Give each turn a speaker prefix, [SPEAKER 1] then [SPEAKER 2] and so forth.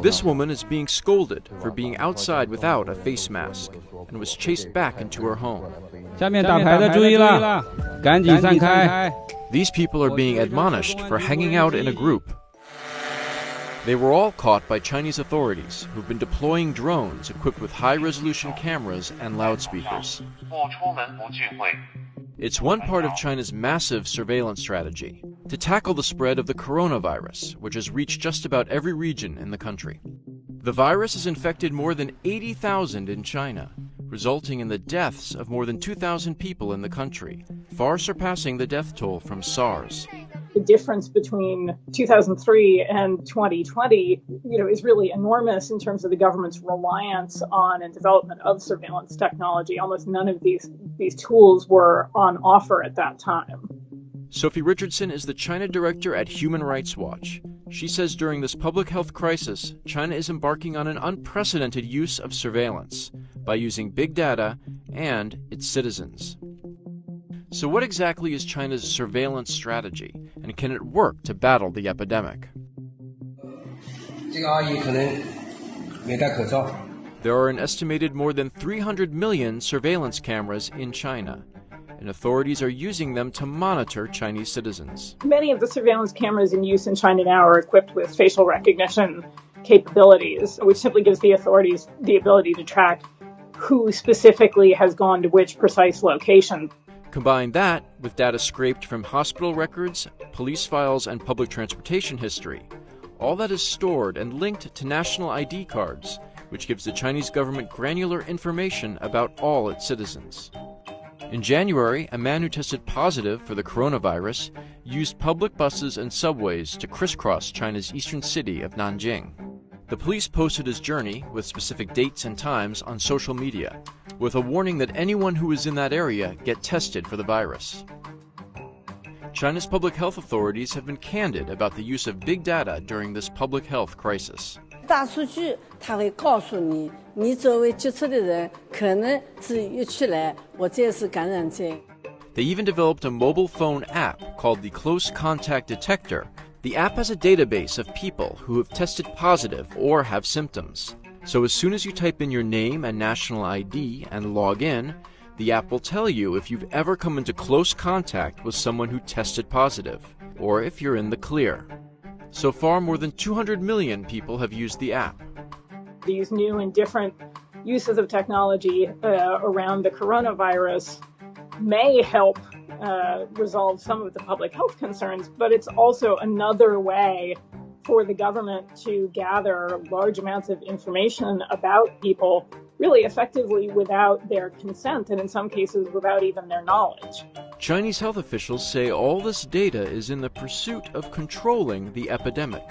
[SPEAKER 1] This woman is being scolded for being outside without a face mask and was chased back into her home. These people are being admonished for hanging out in a group. They were all caught by Chinese authorities who've been deploying drones equipped with high-resolution cameras and loudspeakers. It's one part of China's massive surveillance strategy to tackle the spread of the coronavirus, which has reached just about every region in the country. The virus has infected more than 80,000 in China, resulting in the deaths of more than 2,000 people in the country, far surpassing the death toll from SARS.
[SPEAKER 2] The difference between 2003 and 2020, is really enormous in terms of the government's reliance on and development of surveillance technology. Almost none of these tools were on offer at that time.
[SPEAKER 1] Sophie Richardson is the China director at Human Rights Watch. She says during this public health crisis, China is embarking on an unprecedented use of surveillance by using big data and its citizens. So what exactly is China's surveillance strategy, and can it work to battle the epidemic? There are an estimated more than 300 million surveillance cameras in China, and authorities are using them to monitor Chinese citizens.
[SPEAKER 2] Many of the surveillance cameras in use in China now are equipped with facial recognition capabilities, which simply gives the authorities the ability to track who specifically has gone to which precise location.
[SPEAKER 1] Combine that with data scraped from hospital records, police files, and public transportation history. All that is stored and linked to national ID cards, which gives the Chinese government granular information about all its citizens. In January, a man who tested positive for the coronavirus used public buses and subways to crisscross China's eastern city of Nanjing. The police posted his journey with specific dates and times on social media, with a warning that anyone who is in that area get tested for the virus. China's public health authorities have been candid about the use of big data during this public health crisis.
[SPEAKER 3] They
[SPEAKER 1] even developed a mobile phone app called the Close Contact Detector. The app has a database of people who have tested positive or have symptoms. So as soon as you type in your name and national ID and log in, the app will tell you if you've ever come into close contact with someone who tested positive, or if you're in the clear. So far, more than 200 million people have used the app.
[SPEAKER 2] These new and different uses of technology around the coronavirus may help resolve some of the public health concerns, but it's also another way for the government to gather large amounts of information about people really effectively without their consent, and in some cases without even their knowledge.
[SPEAKER 1] Chinese health officials say all this data is in the pursuit of controlling the epidemic.